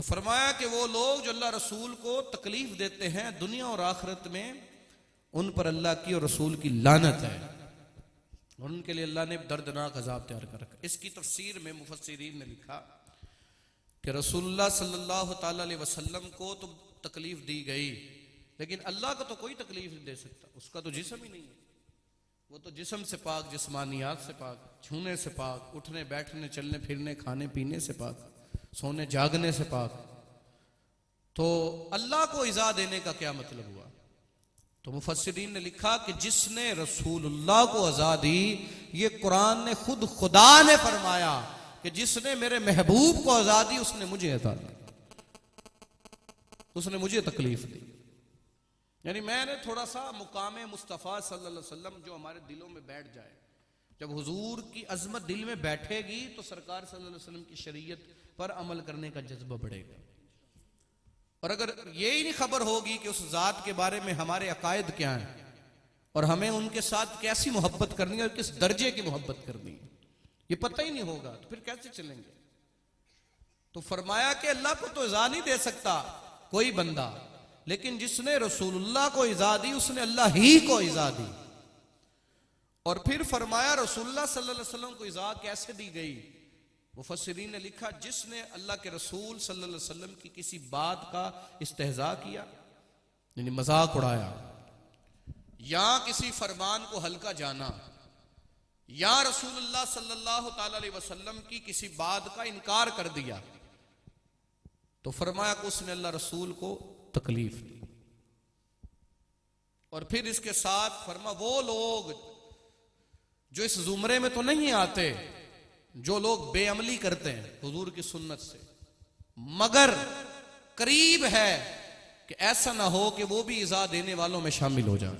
फरमाया कि वो लोग जो अल्लाह रसूल को तकलीफ देते हैं दुनिया और आखिरत में, उन पर अल्लाह की और रसूल की लानत है, और उनके लिए अल्लाह ने दर्दनाक अजाब तैयार कर रखा। इसकी तफसीर में मुफस्सिरीन ने लिखा कि रसूलुल्लाह सल्लल्लाहु ताला अलैहि वसल्लम को तो तकलीफ दी गई, लेकिन अल्लाह को तो कोई तकलीफ नहीं दे सकता, उसका तो जिस्म ही नहीं है, वो तो जिस्म से पाक, जिस्मानियात से पाक, छूने से पाक, उठने बैठने चलने फिरने खाने पीने से पाक, सोने जागने से पाक। तो अल्लाह को इज़ा देने का क्या मतलब हुआ? तो मुफस्सिरीन ने लिखा कि जिसने रसूलुल्लाह को अज़ा दी, ये कुरान ने खुद खुदा ने फरमाया कि जिसने मेरे महबूब को अज़ा दी उसने मुझे अज़ा दी, उसने मुझे तकलीफ दी। यानी मैंने थोड़ा सा मुकामे मुस्तफ़ा सल्लल्लाहु अलैहि वसल्लम जो हमारे दिलों में बैठ जाए, जब हुजूर की अजमत दिल में बैठेगी तो सरकार सल्लल्लाहु अलैहि वसल्लम की शरीयत पर अमल करने का जज्बा बढ़ेगा। और अगर यही नहीं खबर होगी कि उस जात के बारे में हमारे अकायद क्या हैं और हमें उनके साथ कैसी मोहब्बत करनी है और किस दर्जे की मोहब्बत करनी है, ये पता ही नहीं होगा, तो फिर कैसे चलेंगे? तो फरमाया कि अल्लाह को तो इज़ा नहीं दे सकता कोई बंदा, लेकिन जिसने रसूलुल्लाह को इज़ा दी उसने अल्लाह ही को इज़ा दी। और फिर फरमाया रसूलुल्लाह सल्लल्लाहु अलैहि वसल्लम को इज़ा कैसे दी गई? मुफस्सिरीन ने लिखा जिसने अल्लाह के रसूल सल्लल्लाहु अलैहि वसल्लम की किसी बात का इस्तेहज़ा किया, यानी मजाक उड़ाया, या किसी फरमान को हल्का जाना, या रसूलुल्लाह सल्लल्लाहु ताला अलैहि वसल्लम की किसी बात का इनकार कर दिया, तो फरमाया कि उसने अल्लाह रसूल को तकलीफ दी। और फिर इसके साथ फरमा वो लोग जो इस जुमरे में तो नहीं आते, जो लोग बेअमली करते हैं हुजूर की सुन्नत से, मगर करीब है कि ऐसा ना हो कि वो भी इज़ा देने वालों में शामिल हो जाए,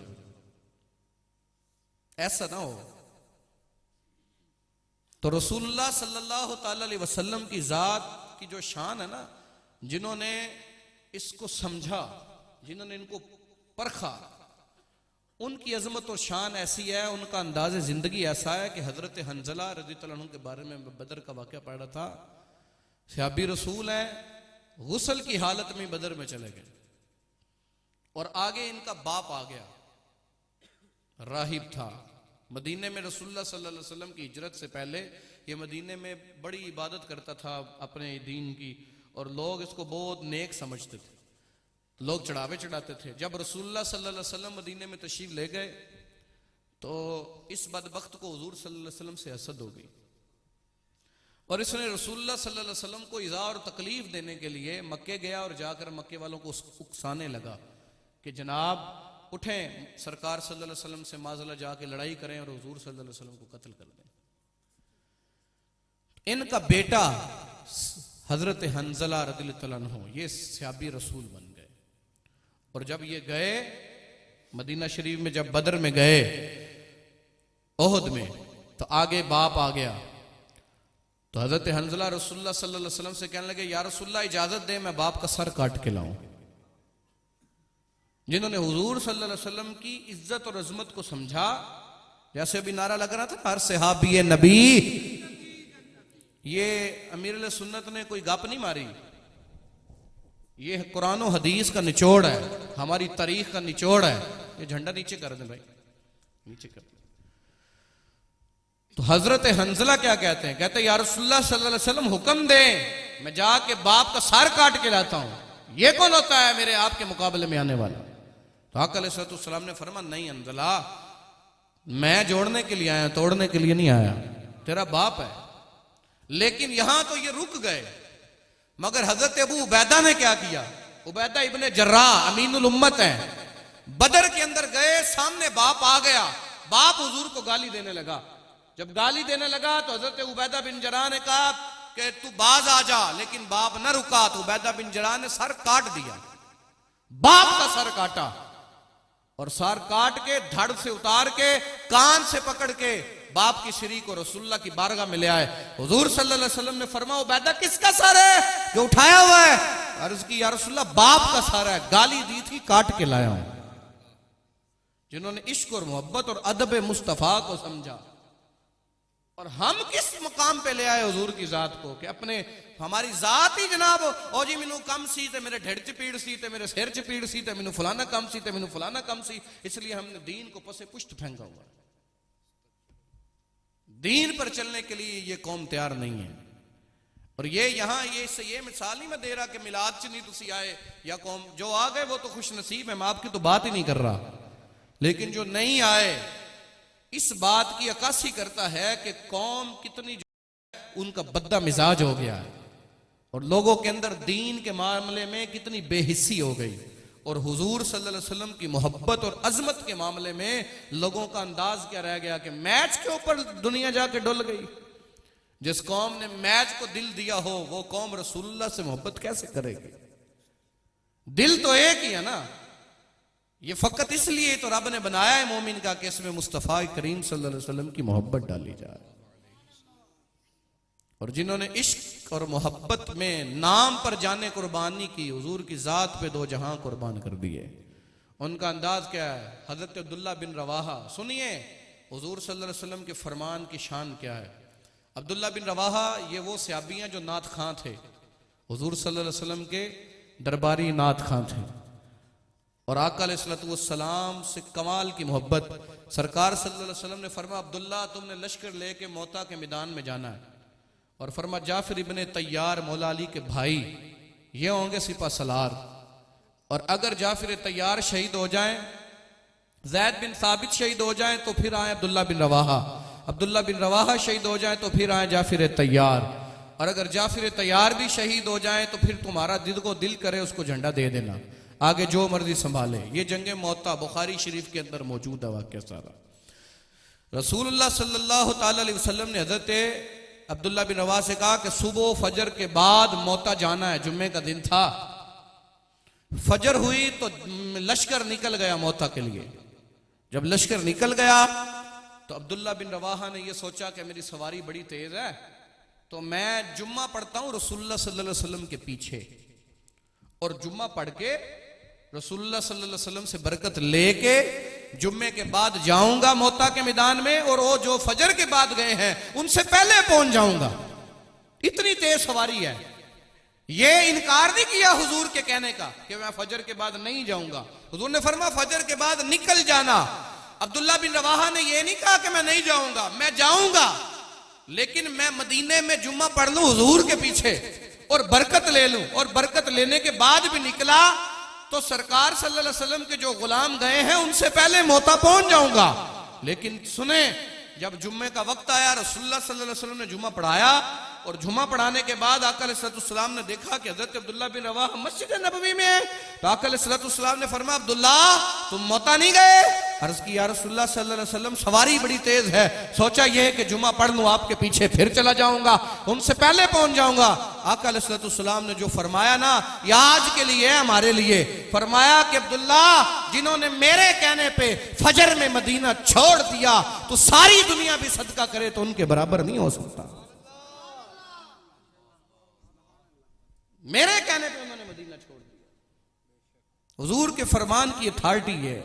ऐसा ना हो। तो रसूलुल्लाह सल्लल्लाहु ताला अलैहि वसल्लम की जात की जो शान है ना, जिन्होंने इसको समझा, जिन्होंने इनको परखा, उनकी अजमत और शान ऐसी है, उनका अंदाज जिंदगी ऐसा है कि हजरत हंजला रज़ियल्लाहु अन्हु के बारे में बदर का वाक़या पढ़ रहा था। सहाबी रसूल है, गुस्ल की हालत में बदर में चले गए, और आगे इनका बाप आ गया, राहिब था मदीने में। रसूलुल्लाह सल्लल्लाहु अलैहि वसल्लम की हिजरत से पहले ये मदीने में बड़ी इबादत करता था अपने दीन की, और लोग इसको बहुत नेक समझते थे, लोग चढ़ावे चढ़ाते थे। जब रसूलुल्लाह सल्लल्लाहु अलैहि वसल्लम मदीने में तशरीफ ले गए तो इस बदबख्त को हुजूर सल्लल्लाहु अलैहि वसल्लम से हसद हो गई, और इसने रसूलुल्लाह सल्लल्लाहु अलैहि वसल्लम को इज़ा और तकलीफ देने के लिए मक्के गया और जाकर मक्के वालों को उकसाने लगा कि जनाब उठें, सरकार सल्लल्लाहु अलैहि वसल्लम से माज़अल्लाह जाके लड़ाई करें और हुजूर सल्लल्लाहु अलैहि वसल्लम को कत्ल कर दें। इनका बेटा हजरत हंजला रज़ियल्लाहु अन्हु ये सहाबी रसूल बन गए। और जब ये गए मदीना शरीफ में, जब बदर में गए ओहद में, तो आगे बाप आ गया। तो हजरत हंजला रसूलुल्लाह सल्लल्लाहु अलैहि वसल्लम से कहने लगे, या रसूलुल्लाह इजाजत दे मैं बाप का सर काट के लाऊं। जिन्होंने हुजूर सल्लल्लाहु अलैहि वसल्लम की इज्जत और अजमत को समझा, जैसे अभी नारा लग रहा था, हर सहाबी नबी, ये अमीर सुन्नत ने कोई गप नहीं मारी, ये कुरान और हदीस का निचोड़ है, हमारी तारीख का निचोड़ है। ये झंडा नीचे कर दे भाई, नीचे कर दे। तो हजरत हंजला क्या कहते हैं? कहते हैं या रसूलुल्लाह सल्लल्लाहु अलैहि वसल्लम हुक्म दे, मैं जाके बाप का सर काट के लाता हूं। ये कौन होता है मेरे आपके मुकाबले में आने वाला? तो आका अलैहिस्सलाम ने फरमाया, नहीं हंजला, मैं जोड़ने के लिए आया, तोड़ने के लिए नहीं आया, तेरा बाप है। लेकिन यहां तो ये रुक गए, मगर हजरत अबू उबैदा ने क्या किया? उबैदा इब्ने जर्राह अमीनुल उम्मत है, बदर के अंदर गए, सामने बाप आ गया, बाप हुजूर को गाली देने लगा। जब गाली देने लगा तो हजरत उबैदा बिन जर्राह ने कहा कि तू बाज आ जा, लेकिन बाप न रुका, तो उबैदा बिन जर्राह ने सर काट दिया, बाप का सर काटा, और सर काट के धड़ से उतार के कान से पकड़ के बाप की शरीक को रसूलुल्लाह की बारगाह में ले आए। हुजूर सल्लल्लाहु अलैहि वसल्लम ने फरमाया, उबैदा किसका सर है जो उठाया हुआ है? अर्ज की, या रसूलुल्लाह बाप का सर है, गाली दी थी, काट के लाया हूं। जिन्होंने इश्क और मोहब्बत और अदब मुस्तफा को समझा। और हम किस मुकाम पे ले आए हुजूर की जात को कि अपने हमारी जात ही जनाब ओ जी मैनू कम सी ते मेरे ढिड च पीड़ सी ते मेरे सिर च पीड़ सी ते मैनू फलाना कम सी ते मैनू फलाना कम सी, इसलिए हमने दीन को पसे पुष्ट फेंका हुआ। दीन पर चलने के लिए ये कौम तैयार नहीं है। और ये यहां ये मिसाल नहीं मैं दे रहा कि मिलाद च नहीं तुसी आए या कौम जो आ गए वो तो खुश नसीब है, मैं आपकी तो बात ही नहीं कर रहा, लेकिन जो नहीं आए इस बात की अक्कासी करता है कि कौम कितनी उनका बद्दा मिजाज हो गया है और लोगों के अंदर दीन के मामले में कितनी बेहिस्सी हो गई और हुजूर सल्लल्लाहु अलैहि वसल्लम की मोहब्बत और अजमत के मामले में लोगों का अंदाज क्या रह गया कि मैच के ऊपर दुनिया जाके डुल गई। जिस कौम ने मैच को दिल दिया हो वो कौम रसूलुल्लाह से मोहब्बत कैसे करेगी? दिल तो एक ही है ना, ये फकत इसलिए तो रब ने बनाया है मोमिन का कि इसमें मुस्तफा करीम सल्लल्लाहु अलैहि वसल्लम की मोहब्बत डाली जाए। और जिन्होंने इश्क और मोहब्बत में नाम पर जाने कुर्बानी की, हुजूर की जात पे दो जहां कुर्बान कर दिए, उनका अंदाज क्या है? हजरत अब्दुल्ला बिन रवाहा, सुनिए हुजूर सल्लल्लाहु अलैहि वसल्लम के फरमान की शान क्या है। अब्दुल्ला बिन रवाहा ये वो सहाबी हैं जो नात खां थे, हुजूर सल्लल्लाहु अलैहि वसल्लम के दरबारी नात खां थे और आका अलैहिस्सलातु वस्सलाम से कमाल की मोहब्बत। सरकार सल्लल्लाहु अलैहि वसल्लम ने फरमाया अब्दुल्ला तुमने लश्कर लेके मोता के मैदान में जाना है, और फरमा जाफिर इब्ने तैयार मौला अली के भाई ये होंगे सिपा सलार, और अगर जाफिर तैयार शहीद हो जाएं, जैद बिन साबित शहीद हो जाएं तो फिर आए अब्दुल्ला बिन रवाहा, अब्दुल्ला बिन रवाहा शहीद हो जाएं तो फिर आए जाफिर तैयार, और अगर जाफिर तैयार भी शहीद हो जाएं तो फिर तुम्हारा दिल को दिल करे उसको झंडा दे देना, आगे जो मर्जी संभाले। ये जंगे मौता बुखारी शरीफ के अंदर मौजूद है वाक़या सारा। रसूलुल्लाह सल्लल्लाहु ताला अलैहि वसल्लम ने हजरत अब्दुल्ला बिन रवाहा से कहा कि सुबह फजर के बाद मोता जाना है, जुम्मे का दिन था। फजर हुई तो लश्कर निकल गया मोता के लिए। जब लश्कर निकल गया तो अब्दुल्ला बिन रवाहा ने यह सोचा कि मेरी सवारी बड़ी तेज है तो मैं जुम्मा पढ़ता हूं रसूलुल्लाह सल्लल्लाहु अलैहि वसल्लम के पीछे, और जुम्मा पढ़ के रसूलुल्लाह सल्लल्लाहु अलैहि वसल्लम से बरकत लेके जुम्मे के बाद जाऊंगा मोता के मैदान में, और वो जो फजर के बाद गए हैं उनसे पहले पहुंच जाऊंगा। इतनी तेज सवारी है। ये इनकार नहीं किया हुजूर के कहने का कि मैं फजर के बाद नहीं जाऊंगा। हुजूर ने फरमाया फजर के बाद निकल जाना। अब्दुल्ला बिन रवाहा ने यह नहीं कहा कि मैं नहीं जाऊंगा, मैं जाऊंगा, लेकिन मैं मदीने में जुम्मा पढ़ लूं हुजूर के पीछे और बरकत ले लूं, और बरकत लेने के बाद भी निकला तो सरकार सल्लल्लाहु अलैहि वसल्लम के जो गुलाम गए हैं उनसे पहले मोता पहुंच जाऊंगा। लेकिन सुने, जब जुम्मे का वक्त आया रसूलुल्लाह सल्लल्लाहु अलैहि वसल्लम ने जुम्मा पढ़ाया, और जुम्मा पढ़ाने के बाद आका अलैहिस्सलाम ने देखा कि हजरत अब्दुल्ला बिन रवाहा मस्जिद नबवी में है, तो आका अलैहिस्सलाम ने फरमाया अब्दुल्ला तुम मोता नहीं गए? अर्ज की या रसूलुल्लाह सल्लल्लाहु अलैहि वसल्लम सवारी बड़ी तेज है, सोचा यह है कि जुम्मा पढ़ लूं आपके पीछे फिर चला जाऊंगा, उनसे पहले पहुंच जाऊंगा। आका अलैहिस्सलाम ने जो फरमाया ना, ये आज के लिए हमारे लिए फरमाया कि अब्दुल्ला जिन्होंने मेरे कहने पे फजर में मदीना छोड़ दिया तो सारी दुनिया भी सदका करे तो उनके बराबर नहीं हो सकता। मेरे कहने पे उन्होंने मदीना छोड़ दिया। हुजूर के फरमान की अथॉरिटी है।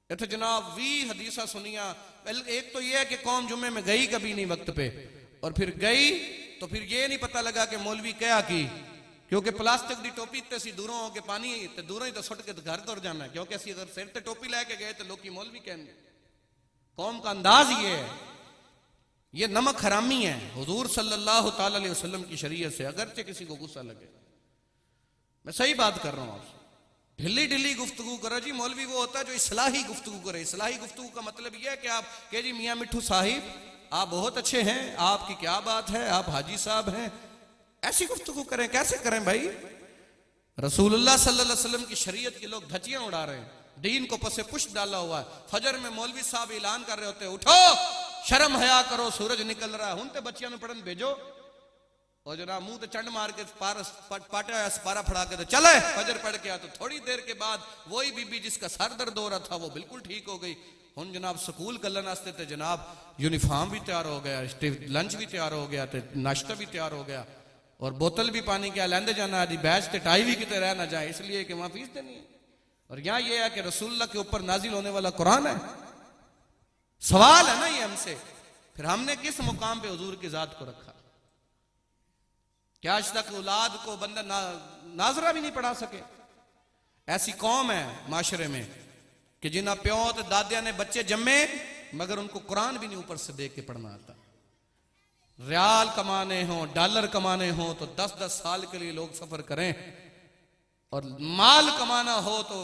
इतने जनाब 20 हदीसा सुनिया। एक तो यह है कि कौम जुम्मे में गई कभी नहीं वक्त पे, और फिर गई तो फिर ये नहीं पता लगा कि मौलवी क्या की, क्योंकि प्लास्टिक की टोपी इतने सी दूरों हो के पानी ते दूरों ही तो सुट के घर तुर जाना है, क्योंकि असि अगर सिर ते टोपी लेके गए तो लोग मौलवी कहेंगे। कौम का अंदाज ये है, ये नमक हरामी है हुजूर सल्लल्लाहु ताला अलैहि वसल्लम की शरीयत से। अगरचे किसी को गुस्सा लगे, मैं सही बात कर रहा हूं आपसे, ढिल्ली ढिल्ली गुफ्तगू करो जी। मौलवी वो होता है जो इस्लाही गुफ्तगू करे। इस्लाही गुफ्तगू का मतलब यह है कि आप कह जी मियां मिठू साहिब आप बहुत अच्छे हैं, आपकी क्या बात है, आप हाजी साहब हैं, ऐसी गुफ्तगू करें। कैसे करें भाई? रसूलुल्लाह सल्लल्लाहु अलैहि वसल्लम की शरीयत के लोग धज्जियां उड़ा रहे हैं, दीन को पसे पुष्ट डाला हुआ है। फजर में मौलवी साहब ऐलान कर रहे होते हैं उठो शर्म हया करो सूरज निकल रहा है, हुन ते बच्चियां पढ़न भेजो, और जनाब मुंह ते चंड मार के पाटा पारा फड़ा के तो चले फजर पढ़ के आ, तो थोड़ी देर के बाद वही बीबी जिसका सर दर्द हो रहा था वो बिल्कुल ठीक हो गई। हुन जनाब स्कूल कलन वास्ते ते जनाब यूनिफॉर्म भी तैयार हो गया, लंच भी तैयार हो गया, नाश्ता भी तैयार हो गया, और बोतल भी पानी क्या लेंदे जाना आदि बैच ते टाई भी कितने रह ना जाए, इसलिए कि वहां फीस देनी है। और यहां यह है कि रसूलुल्लाह के ऊपर नाजिल होने वाला कुरान है। सवाल है ना ये हमसे, फिर हमने किस मुकाम पे हुजूर की जात को रखा? कि आज तक औलाद को बंदा नाजरा भी नहीं पढ़ा सके। ऐसी कौम है माशरे में कि जिन्हें प्यो तो दादिया ने बच्चे जम्मे मगर उनको कुरान भी नहीं ऊपर से देख के पढ़ना आता। रियाल कमाने हो, डॉलर कमाने हो तो 10-10 साल के लिए लोग सफर करें, और माल कमाना हो तो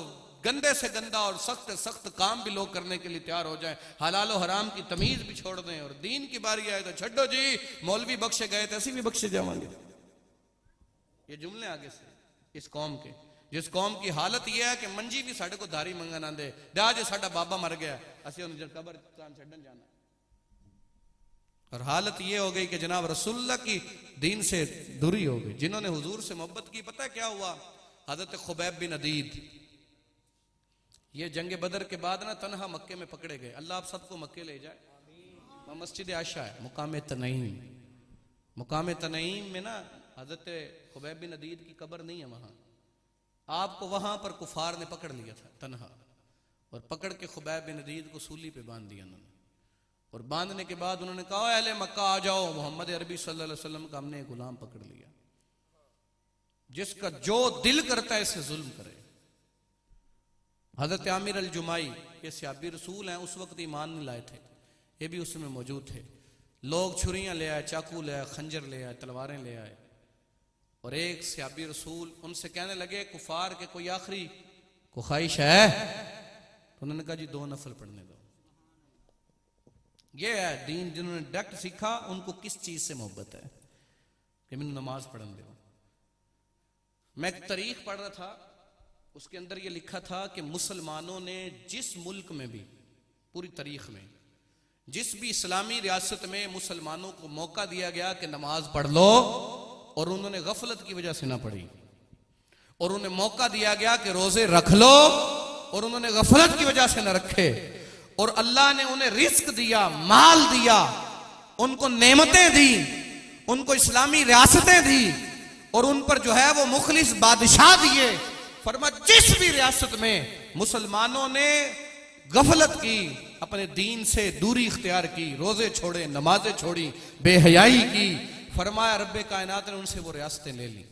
गंदे से गंदा और सख्त सख्त काम भी लोग करने के लिए तैयार हो जाएं, हलाल और हराम की तमीज भी छोड़ दें, और दीन की बारी आए तो छड्डो जी मौलवी बख्शे गए तो ऐसे भी बख्शे जावांगे। ये जुमले आगे से इस कौम के, जिस कौम की हालत यह है कि मंजी भी साढ़े को धारी मंगन आंदे दे जो साडा बाबा मर गया असि उन्हें कबर छड्डन जाना। और हालत यह हो गई कि जनाब रसूलुल्लाह की दीन से दूरी हो गई। जिन्होंने हुजूर से मोहब्बत की, पता है क्या हुआ? हजरत खुबैब बिन अदीद ये जंग बदर के बाद ना तनहा मक्के में पकड़े गए। अल्लाह आप सबको मक्के ले जाए। वहाँ मस्जिद आयशा है, मुकाम तनईम। मुकाम तनईम में ना हजरत खुबैब बिन अदीद की कब्र नहीं है वहां। आपको वहां पर कुफार ने पकड़ लिया था तनहा, और पकड़ के खुबैब बिन अदीद को सूली पे बांध दिया उन्होंने। और बांधने के बाद उन्होंने कहा अहले मक्का आ जाओ, मोहम्मद अरबी सल्लल्लाहु अलैहि वसल्लम का हमने गुलाम पकड़ लिया, जिसका जो दिल करता है इससे जुल्म करे। हजरत आमिर अल जुमाई ये सहाबी रसूल हैं, उस वक्त ईमान नहीं लाए थे, ये भी उसमें मौजूद थे। लोग छुरियां ले आए, चाकू ले आए, खंजर ले आए, तलवारें ले आए, और एक सहाबी रसूल उनसे कहने लगे कुफार के कोई आखिरी को ख्वाहिश है? तो उन्होंने कहा जी 2 नफल पढ़ने दो। ये है दीन। जिन्होंने डायरेक्ट सीखा उनको किस चीज से मोहब्बत है कि मैंने नमाज पढ़ने दो। मैं एक तारीख पढ़ रहा था, उसके अंदर ये लिखा था कि मुसलमानों ने जिस मुल्क में भी पूरी तारीख में जिस भी इस्लामी रियासत में मुसलमानों को मौका दिया गया कि नमाज पढ़ लो, और उन्होंने गफलत की वजह से ना पढ़ी, और उन्हें मौका दिया गया कि रोजे रख लो, और उन्होंने गफलत की वजह से ना रखे, और अल्लाह ने उन्हें रिस्क दिया, माल दिया, उनको नेमतें दी, उनको इस्लामी रियासतें दी, और उन पर जो है वो मुखलिस बादशाह दिए। फरमा जिस भी रियासत में मुसलमानों ने गफलत की, अपने दीन से दूरी इख्तियार की, रोजे छोड़े, नमाजें छोड़ी, बेहयाई की, फरमाया रब्बे कायनात ने उनसे वो रियासतें ले ली।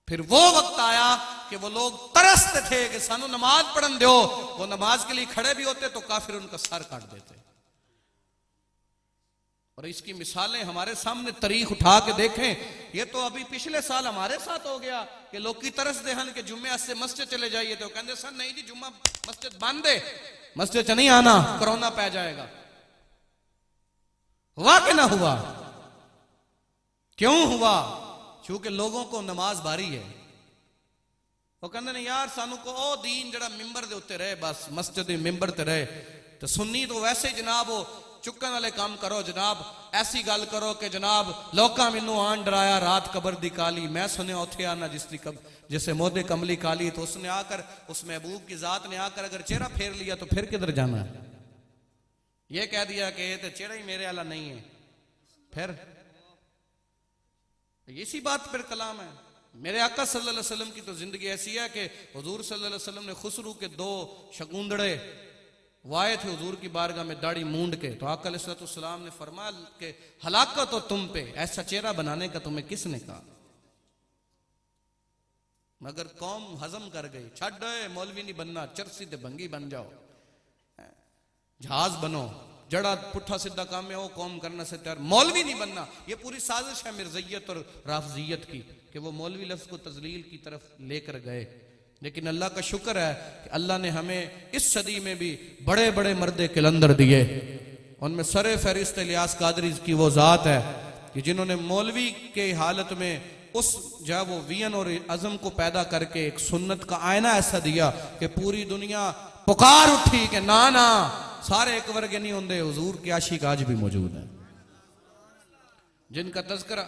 फिर वो वक्त आया कि वो लोग तरसते थे कि सानू नमाज पढ़न दो, वो नमाज के लिए खड़े भी होते तो काफिर उनका सर काट देते। और इसकी मिसालें हमारे सामने तारीख उठा के देखें। ये तो अभी पिछले साल हमारे साथ हो गया कि लोग की तरस देहन के जुम्मे से मस्जिद चले जाइए, तो कहते सर नहीं जी जुम्मा मस्जिद बंद है, मस्जिद च नहीं आना, कोरोना पै जाएगा। हुआ कि ना हुआ? क्यों हुआ? क्योंकि लोगों को नमाज बारी है। वो कहते नहीं यार सानू को ओ दीन जड़ा मिंबर दे उत्ते रहे, बस मस्जिद दे मिंबर ते रहे। तो सुन्नी तो वैसे ही जनाब वो चुकन वाले काम करो, जनाब ऐसी गल करो कि जनाब लोका मैनू आन डराया रात कबर दी काली, मैं सुनिया उथे आना जिसे मोदे कमली काली। तो उसने आकर, उस महबूब की जात ने आकर अगर चेहरा फेर लिया तो फिर किधर जाना है? ये कह दिया कि ये तो चेहरा ही मेरे वाला नहीं है, फिर इसी बात पर कलाम है। मेरे आका सल्लल्लाहु अलैहि वसल्लम की तो जिंदगी ऐसी है कि हुजूर सल्लल्लाहु अलैहि वसल्लम ने खुसरू के 2 शकुंदड़े वाए थे हुजूर की बारगाह में दाढ़ी मूंड के। तो आका अलैहिस्सलाम ने फरमाया कि हलाकत हो तुम पे, ऐसा चेहरा बनाने का तुम्हें किसने कहा? मगर कौम हजम कर गई, छड़ मौलवी नहीं बनना, चरसी ते भंगी बन जाओ, जहाज बनो, जड़ा पुट्ठा सीधा काम है वो कौम करना से तैयार, मौलवी नहीं बनना। ये पूरी साजिश है मिर्जैयत और राफजियत की कि वो मौलवी लफ्ज को तजलील की तरफ लेकर गए। लेकिन अल्लाह का शुक्र है कि अल्लाह ने हमें इस सदी में भी बड़े बड़े मर्दे कलंदर दिए। उनमें सरे फहरिस्त इलियास कादरी की वो जात है कि जिन्होंने मौलवी के हालत में उस जो वो वियन और अज़म को पैदा करके एक सुन्नत का आईना ऐसा दिया कि पूरी दुनिया पुकार उठी कि ना ना सारे एक वर्गे नहीं होंगे। हुजूर के आशिक आज भी मौजूद है जिनका तज़किरा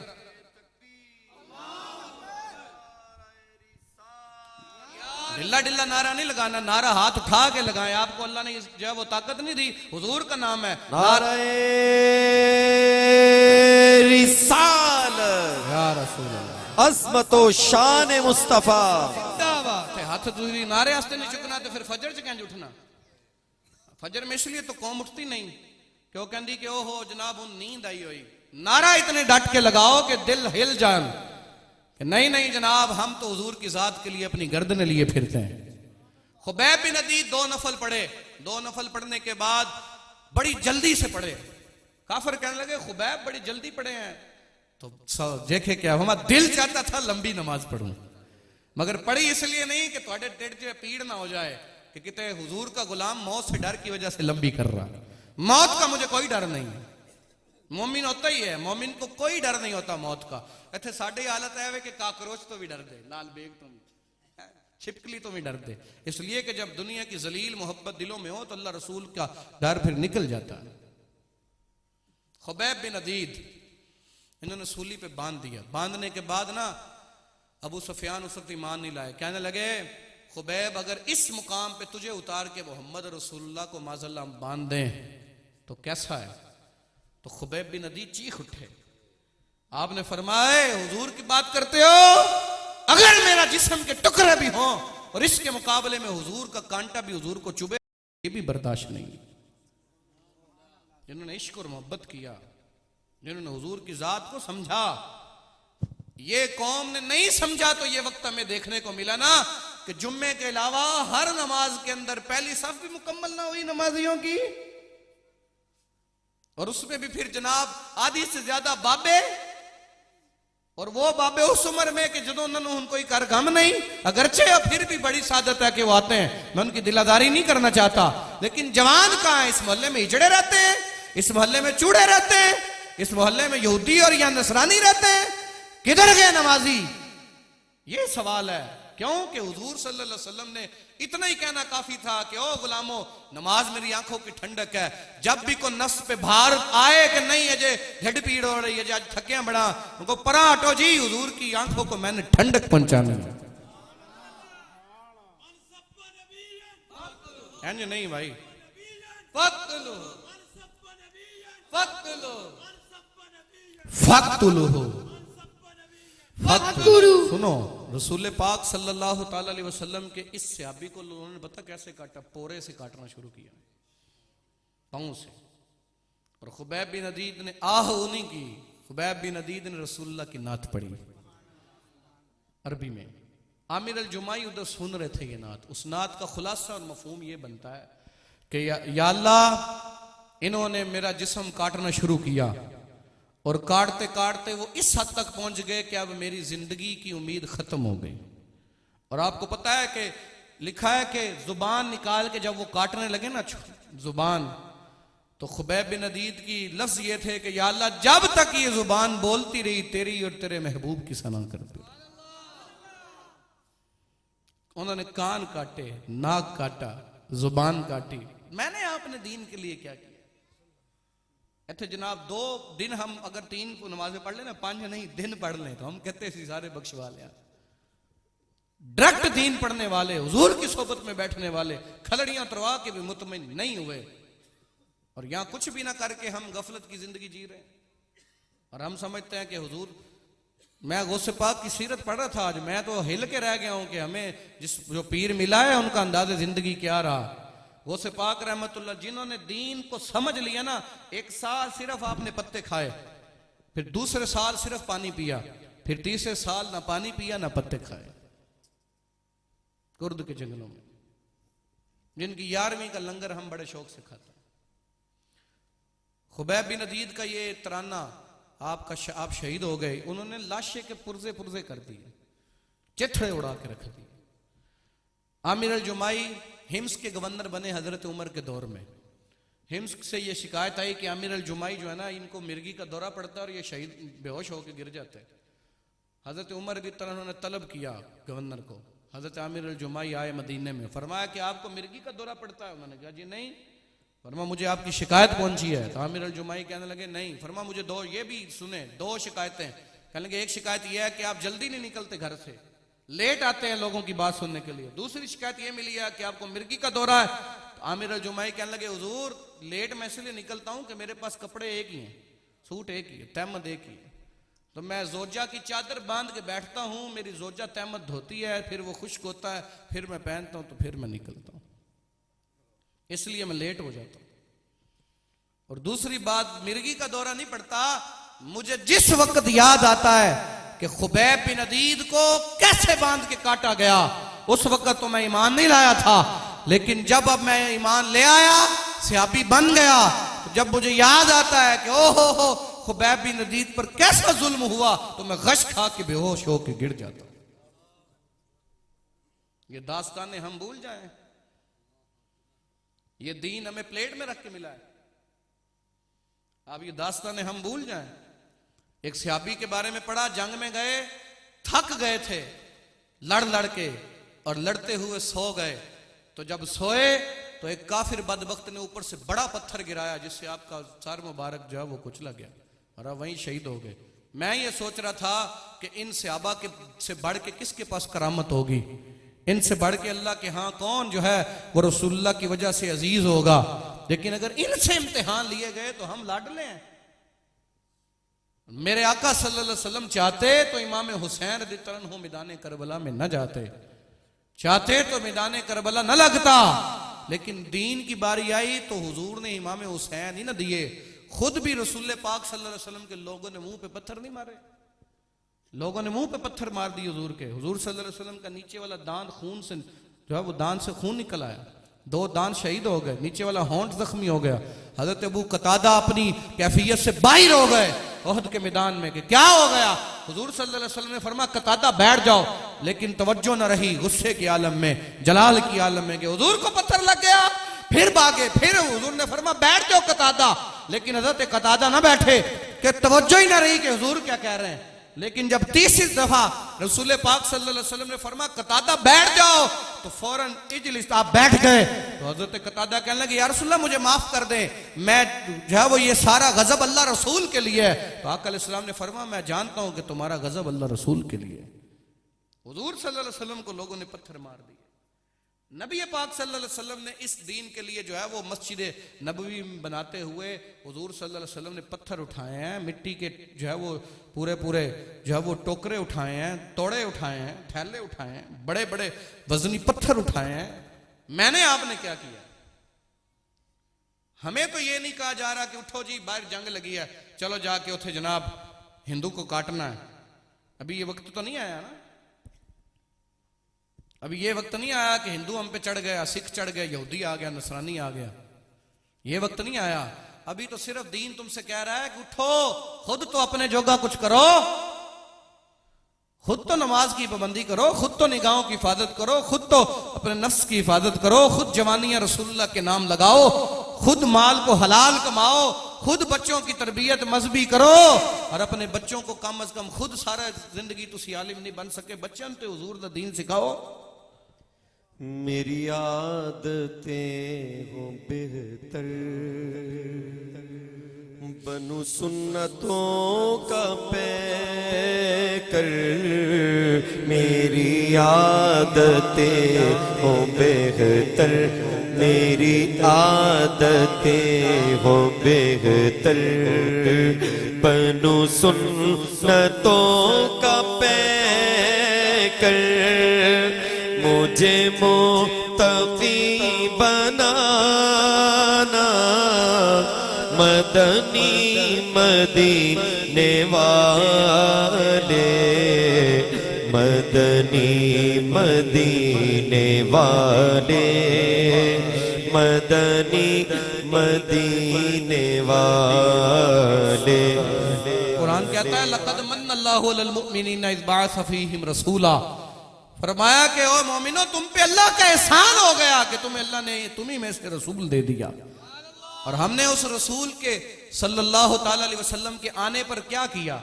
ढिल्ला ढिल्ला नारा नहीं लगाना, नारा हाथ उठा के लगाए। आपको अल्लाह ने जो है वो ताकत नहीं दी, हुजूर का नाम है नारे रिसालत या रसूल अल्लाह, अज़मतो शान मुस्तफा। हाथ दूरी नारे वास्ते नहीं चुकना तो फिर फजर च कैंज उठना? फजर में इसलिए तो कौम उठती नहीं कि वो कहती कि ओहो जनाब हुन नींद आई हुई, नारा इतने डट के लगाओ कि दिल हिल जान कि नहीं नहीं जनाब, हम तो हुजूर की जात के लिए अपनी गर्दन लिए फिरते हैं। खुबैब बिन अदीद 2 नफल पढ़े। 2 नफल पढ़ने के बाद बड़ी जल्दी से पढ़े। काफिर कहने लगे खुबैब बड़ी जल्दी पढ़े हैं। तो देखे क्या, हमारा दिल चाहता था लंबी नमाज पढ़ूं, मगर पढ़ी इसलिए नहीं कि थोड़े टेढ़ से पीड़ ना हो जाए कि कितने हुजूर का गुलाम मौत से डर की वजह से लंबी कर रहा। मौत का मुझे कोई डर नहीं है। मोमिन होता ही है, मोमिन को कोई डर नहीं होता मौत का। इतने साड़ी हालत है कि काकरोच तो भी डर दे, लाल बेग तो भी, छिपकली तो भी डर दे। इसलिए कि जब दुनिया की जलील मोहब्बत दिलों में हो तो अल्लाह रसूल का डर फिर निकल जाता है। खुबैब बिन अदीद इन्होंने सूली पे बांध दिया। बांधने के बाद ना अबू सुफियान उस वक्त ईमान नहीं लाए। कहने लगे खुबैब अगर इस मुकाम पे तुझे उतार के मोहम्मद रसूलुल्लाह को माज़अल्लाह बांध दें तो कैसा है। तो खुबैब बिन अदीद चीख उठे। आपने फरमाए हुजूर की बात करते हो, अगर मेरा जिस्म के टुकड़े भी हों और इसके मुकाबले में हुजूर का कांटा भी हुजूर को चुभे, ये भी बर्दाश्त नहीं। जिन्होंने इश्क और मोहब्बत किया, जिन्होंने हुजूर की जात को समझा, ये कौम ने नहीं समझा तो ये वक्त हमें देखने को मिला ना कि जुम्मे के अलावा हर नमाज के अंदर पहली सफ भी मुकम्मल ना हुई नमाजियों की, और उसमें भी फिर जनाब आधी से ज्यादा बाबे, और वो बाबे उस उम्र में कि ਜਦੋਂ उन्होंने उनको कर गम नहीं, अगरचे फिर भी बड़ी सादत है कि वो आते हैं। मैं उनकी दिलादारी नहीं करना चाहता, लेकिन जवान कहाँ है? इस मोहल्ले में हिजड़े रहते हैं, इस मोहल्ले में चूड़े रहते हैं, इस मोहल्ले में यहूदी और या नसरानी रहते हैं, किधर गए नमाजी? ये सवाल है। क्यों कि हुजूर सल्लल्लाहु अलैहि वसल्लम ने इतना ही कहना काफी था कि ओ गुलामो, नमाज मेरी आंखों की ठंडक है। जब भी कोई नस पे भार आए कि नहीं अजय ढिड पीड़ हो रही है, आज थके बड़ा, उनको परा हटो जी, हुजूर की आंखों को मैंने ठंडक पहुंचानी है। नहीं भाई, सुनो, रसूल पाक सल्लल्लाहु ताला अलैहि वसल्लम के इस सहाबी को लोगों ने पता कैसे काटा? पोरे से काटना शुरू किया, पांव से। और खुबैब बिन अदीद ने आह उन्हीं की, खुबैब बिन अदीद ने रसूलुल्लाह की नात पढ़ी अरबी में। आमिर अल जुमाई उधर सुन रहे थे ये नात। उस नात का खुलासा और मफहूम ये बनता है कि या अल्लाह, इन्होंने मेरा जिस्म काटना शुरू किया और काटते काटते वो इस हद तक पहुंच गए कि अब मेरी जिंदगी की उम्मीद खत्म हो गई। और आपको पता है कि लिखा है कि जुबान निकाल के जब वो काटने लगे ना जुबान, तो खुबैब बिन अदीद की लफ्ज ये थे कि या अल्लाह, जब तक ये जुबान बोलती रही तेरी और तेरे महबूब की सना करती। उन्होंने कान काटे, नाक काटा, जुबान काटी। मैंने आपने दीन के लिए क्या किया? इतने जनाब 2 दिन हम अगर 3 को नमाजें पढ़ लेना, 5 नहीं दिन पढ़ लें, तो हम कहते हैं सारे बख्शवा लिया। डायरेक्ट दीन पढ़ने वाले, हुजूर की सोबत में बैठने वाले, खलड़ियां तरवा के भी मुतमिन नहीं हुए, और यहां कुछ भी ना करके हम गफलत की जिंदगी जी रहे हैं। और हम समझते हैं कि हुजूर, मैं गौसे पाक की सीरत पढ़ रहा था आज, मैं तो हिल के रह गया हूं कि हमें जो पीर मिला है उनका अंदाज़े जिंदगी क्या रहा। गौसे पाक रहमतुल्लाह जिन्होंने दीन को समझ लिया ना, 1 साल सिर्फ आपने पत्ते खाए, फिर दूसरे साल सिर्फ पानी पिया, फिर तीसरे साल ना पानी पिया ना पत्ते खाए, कुर्द के जंगलों में, जिनकी 11वीं का लंगर हम बड़े शौक से खाते हैं। खुबैब बिन अदीद का ये तराना, आप शहीद हो गए, उन्होंने लाशे के पुर्जे पुर्जे कर दिए, चिथड़े उड़ा के रख दिए। आमिर अल जुमाई हिम्स के गवर्नर बने हजरत उमर के दौर में। हिम्स से ये शिकायत आई कि आमिर अल जुमाई जो है ना, इनको मिर्गी का दौरा पड़ता है और ये शहीद बेहोश होकर गिर जाते हैं। हजरत उमर की तरह उन्होंने तलब किया गवर्नर को। हजरत आमिर अल जुमाई आए मदीने में, फरमाया कि आपको मिर्गी का दौरा पड़ता है? उन्होंने कहा जी नहीं। फरमा मुझे आपकी शिकायत पहुंची है। तो आमिर अल जुमाई कहने लगे नहीं। फरमा मुझे 2, ये भी सुने, 2 शिकायतें। कहने लगे एक शिकायत यह है कि आप जल्दी नहीं निकलते घर से, लेट आते हैं लोगों की बात सुनने के लिए। दूसरी शिकायत यह मिली है कि आपको मिर्गी का दौरा है। तो आमिर अल जुमाई कहने लगे हुजूर, लेट मैं इसलिए निकलता हूं कि मेरे पास कपड़े एक ही हैं, सूट एक ही है, तहमद एक ही है, तो मैं जोजा की चादर बांध के बैठता हूं, मेरी जोजा तहमद धोती है, फिर वो खुश्क होता है, फिर मैं पहनता हूं, तो फिर मैं निकलता हूं, इसलिए मैं लेट हो जाता हूं। और दूसरी बात, मिर्गी का दौरा नहीं पड़ता, मुझे जिस वक्त याद आता है कि खुबैब बिन अदीद को कैसे बांध के काटा गया, उस वक्त तो मैं ईमान नहीं लाया था, लेकिन जब अब मैं ईमान ले आया, सहाबी बन गया, तो जब मुझे याद आता है कि ओहो हो खुबैब बिन अदीद पर कैसा जुल्म हुआ, तो मैं गश खा के बेहोश होके गिर जाता हूं। ये दास्तानें हम भूल जाएं, ये दीन हमें प्लेट में रख के मिला है, अब ये दास्तानें हम भूल जाएं। एक सहाबी के बारे में पढ़ा, जंग में गए, थक गए थे लड़ लड़ के, और लड़ते हुए सो गए, तो जब सोए तो एक काफिर बदबख्त ने ऊपर से बड़ा पत्थर गिराया, जिससे आपका सर मुबारक जो है वो कुचला गया और आप वहीं शहीद हो गए। मैं ये सोच रहा था कि इन सहाबा के से बढ़ के किसके पास करामत होगी, इनसे बढ़ के अल्लाह के हाँ कौन जो है वो रसूलुल्लाह की वजह से अजीज होगा। लेकिन अगर इनसे इम्तिहान लिए गए तो हम लाडले हैं। मेरे आका सल्लल्लाहु अलैहि वसल्लम चाहते तो इमाम हुसैन रज़ियल्लाहु अन्हु मैदान करबला में न जाते, चाहते तो मैदान करबला न लगता, लेकिन दीन की बारी आई तो हुजूर ने इमाम हुसैन ही न दिए। खुद भी रसूल पाक सल्लल्लाहु अलैहि वसल्लम के लोगों ने मुंह पे पत्थर नहीं मारे, लोगों ने मुंह पे पत्थर मार दिए हुजूर के। हुजूर सल्लल्लाहु अलैहि वसल्लम का नीचे वाला दांत खून से जो है वो दांत से खून निकल आया, 2 दांत शहीद हो गए, नीचे वाला होंठ जख्मी हो गया। हजरत अबू कतादा अपनी कैफियत से बाहर हो गए ओहद के मैदान में कि क्या हो गया। हुजूर सल्लल्लाहु अलैहि वसल्लम ने फरमाया कतादा बैठ जाओ, लेकिन तवज्जो न रही, गुस्से के आलम में, जलाल की आलम में कि हुजूर को पत्थर लग गया। फिर भागे, फिर हुजूर ने फरमाया बैठ जाओ कतादा, लेकिन हजरत कतादा ना बैठे कि तवज्जो ही ना रही कि हुजूर क्या कह रहे हैं। लेकिन जब तीसरी दफा रसूल पाक सल्लल्लाहु अलैहि वसल्लम ने फरमाया कतादा बैठ जाओ, तो फौरन इजलिस, आप बैठ गए। तो हजरत कतादा कहने लगे या रसूलल्लाह मुझे माफ कर दें, मैं जो है वो ये सारा गजब अल्लाह रसूल के लिए है। तो आका अलैहिस्सलाम ने फरमाया मैं जानता हूं कि तुम्हारा गजब अल्लाह रसूल के लिए। हुजूर सल्लल्लाहु अलैहि वसल्लम को लोगों ने पत्थर मार दिए। नबी पाक सल्लल्लाहु अलैहि वसल्लम ने इस दीन के लिए जो है वो मस्जिद नबवी बनाते हुए हुजूर सल्लल्लाहु अलैहि वसल्लम ने पत्थर उठाए हैं, मिट्टी के जो है वो पूरे पूरे जो है वो टोकरे उठाए हैं, तोड़े उठाए हैं, थैले उठाए हैं, बड़े बड़े वजनी पत्थर उठाए हैं। मैंने आपने क्या किया? हमें तो ये नहीं कहा जा रहा कि उठो जी बाहर जंग लगी है, चलो जाके उठे जनाब हिंदू को काटना है। अभी ये वक्त तो नहीं आया ना, अभी ये वक्त नहीं आया कि हिंदू हम पे चढ़ गया, सिख चढ़ गया, यहूदी आ गया, नसरानी आ गया, ये वक्त नहीं आया। अभी तो सिर्फ दीन तुमसे कह रहा है कि उठो, खुद तो अपने जोगा कुछ करो, खुद तो नमाज की पाबंदी करो, खुद तो निगाहों की हिफाजत करो, खुद तो अपने नफ्स की हिफाजत करो, खुद जवानियां रसूलुल्लाह के नाम लगाओ, खुद माल को हलाल कमाओ, खुद बच्चों की तरबियत मजहबी करो, और अपने बच्चों को कम अज कम खुद सारा जिंदगी तुसी आलिम नहीं बन सके, बच्चों ते हुजूर दा दीन सिखाओ। मेरी आदतें हो बेहतर, बनू सुन्नतों का पैकर, मेरी आदतें हो बेहतर, मेरी आदतें हो बेहतर, बनू सुन्नतों का पैकर, मुझे मुत्तकी बनाना, मदनी मदीने वाले, मदनी मदीने वाले, मदनी मदीने वाले। कुरान कहता है लक़द मन्नल्लाहु अलल मुमिनीना इज़ बअस फ़ीहिम रसूला, फरमाया कि ओ मोमिनो तुम पे अल्लाह का एहसान हो गया कि तुम्हें अल्लाह ने तुम्ही में से रसूल दे दिया। और हमने उस रसूल के सल्लल्लाहु ताला अलैहि वसल्लम के आने पर क्या किया?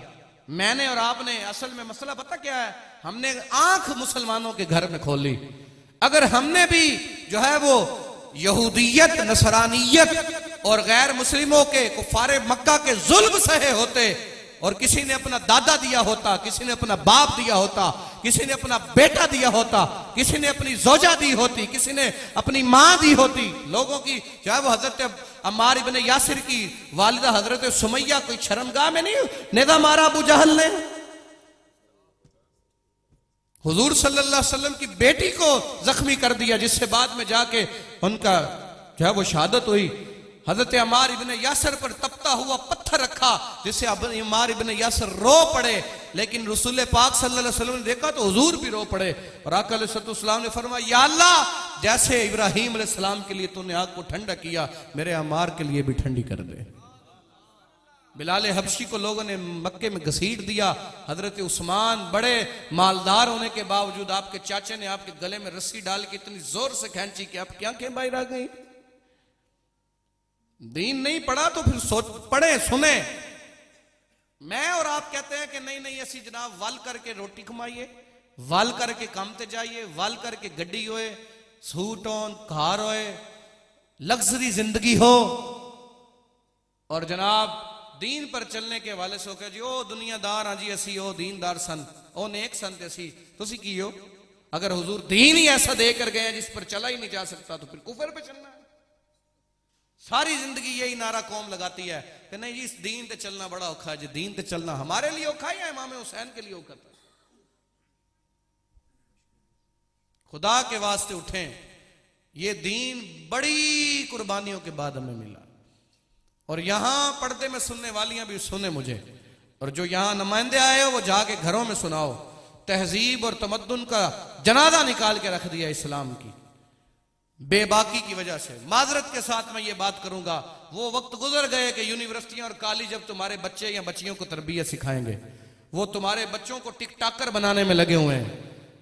मैंने और आपने असल में मसला पता क्या है? हमने आंख मुसलमानों के घर में खोली। अगर हमने भी जो है वो यहूदियत, नसरानियत और गैर मुस्लिमों के कुफारे मक्का के जुल्म सहे होते, और किसी ने अपना दादा दिया होता, किसी ने अपना बाप दिया होता, किसी ने अपना बेटा दिया होता, किसी ने अपनी जोजा दी होती, किसी ने अपनी मां दी होती, लोगों की चाहे वो हजरत अम्मार इब्ने यासिर की वालिदा हजरत सुमैया कोई शर्मगाह में नहीं नेजा मारा अबू जहल ने। हुजूर सल्लल्लाहु अलैहि वसल्लम की बेटी को जख्मी कर दिया, जिससे बाद में जाके उनका जो है वो शहादत हुई। हजरत अम्मार इब्ने यासर पर तपता हुआ पत्थर रखा जिससे अम्मार इब्ने यासर रो पड़े, लेकिन रसूल पाक सल्लल्लाहु अलैहि वसल्लम ने देखा तो हुजूर भी रो पड़े। और आका अलैहिस्सलाम ने फरमाया, या अल्लाह, जैसे इब्राहीम अलैहिस्सलाम के लिए तूने आग को ठंडा किया, मेरे अम्मार के लिए भी ठंडी कर दे। बिलाल हबशी को लोगों ने मक्के में घसीट दिया। हजरत उस्मान बड़े मालदार होने के बावजूद आपके चाचे ने आपके गले में रस्सी डाल के इतनी जोर से खींची कि आपकी आंखें बाहर आ गई। दीन नहीं पढ़ा तो फिर सोच पढ़े सुने। मैं और आप कहते हैं कि नहीं नहीं असी जनाब वल करके रोटी कमाइए, वल करके काम ते जाइए, वल करके गड्डी होए, सूट ऑन कार होए, लग्जरी जिंदगी हो, और जनाब दीन पर चलने के हवाले से होकर जी ओ दुनियादार हाँ जी असी ओ दीनदार सन, ओ नेक सन ते असी तुसी की हो। अगर हुजूर दीन ही ऐसा देकर गए जिस पर चला ही नहीं जा सकता तो फिर कुफर पे चलना है। सारी जिंदगी यही नारा कौम लगाती है कि नहीं जी इस दीन पे चलना बड़ा औखा है जी, दीन पे चलना हमारे लिए औखा है या इमाम हुसैन के लिए औखा था। खुदा के वास्ते उठें, ये दीन बड़ी कुर्बानियों के बाद हमें मिला। और यहां पर्दे में सुनने वालियां भी सुने मुझे, और जो यहां नुमाइंदे आए हो वो जाके घरों में सुनाओ। तहजीब और तमद्दुन का जनाजा निकाल के रख दिया इस्लाम की बेबाकी की वजह से। माजरत के साथ मैं ये बात करूंगा, वो वक्त गुजर गए कि यूनिवर्सिटियां और कॉलेज जब तुम्हारे बच्चे या बच्चियों को तरबियत सिखाएंगे, वो तुम्हारे बच्चों को टिक टाकर बनाने में लगे हुए हैं,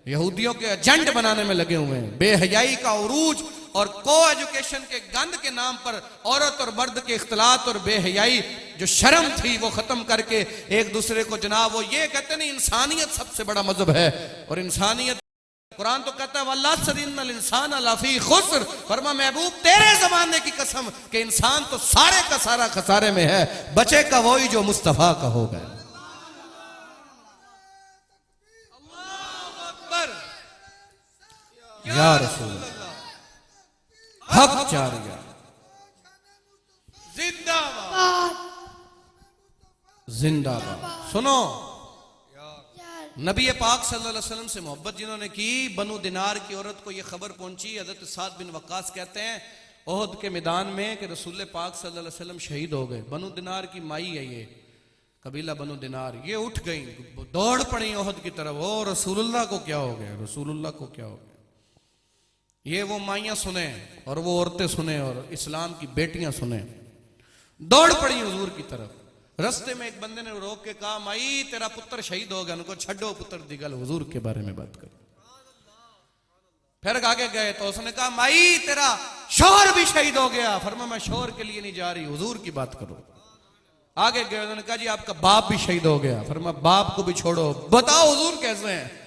यहूदियों के एजेंट बनाने में लगे हुए हैं। बेहयाई का उरूज और को एजुकेशन के गंद के नाम पर औरत और मर्द के इख्तलात और बेहयाई जो शर्म थी वो खत्म करके एक दूसरे को जनाब वो ये कहते नहीं इंसानियत सबसे बड़ा मजहब है। और इंसानियत कुरान तो कहता है वल्लासरिन्नल इंसान लफी खुस्र, फरमा महबूब तेरे जमाने की कसम कि इंसान तो सारे का सारा खसारे में है, बचे का वही जो मुस्तफा का हो गया। या रसूल हक चारिया जिंदाबाद जिंदाबाद। सुनो, नबी पाक सल्लल्लाहु अलैहि वसल्लम से मोहब्बत जिन्होंने की, बनु दिनार की औरत को यह खबर पहुंची, हजरत साद बिन वक्कास कहते हैं ओहद के मैदान में कि रसूल पाक सल्लल्लाहु अलैहि वसल्लम शहीद हो गए। बनु दिनार की माई है ये कबीला बनु दिनार, ये उठ गई, दौड़ पड़ी ओहद की तरफ। ओ रसूलुल्लाह को क्या हो गया, रसूलुल्लाह को क्या हो गया। ये वो माइयां सुने और वो औरतें सुने और इस्लाम की बेटियां सुने, दौड़ पड़ी हुजूर की तरफ। रस्ते में एक बंदे ने रोक के कहा, माई तेरा पुत्र शहीद हो गया। उनको छड्डो पुत्र दी गल, हुजूर के बारे में बात कर। फिर आगे गए तो उसने कहा, माई तेरा शौहर भी शहीद हो गया। फरमा मैं शौहर के लिए नहीं जा रही, हुजूर की बात करो। आगे गए, उन्होंने कहा जी आपका बाप भी शहीद हो गया। फरमा बाप को भी छोड़ो, बताओ हुजूर कैसे हैं।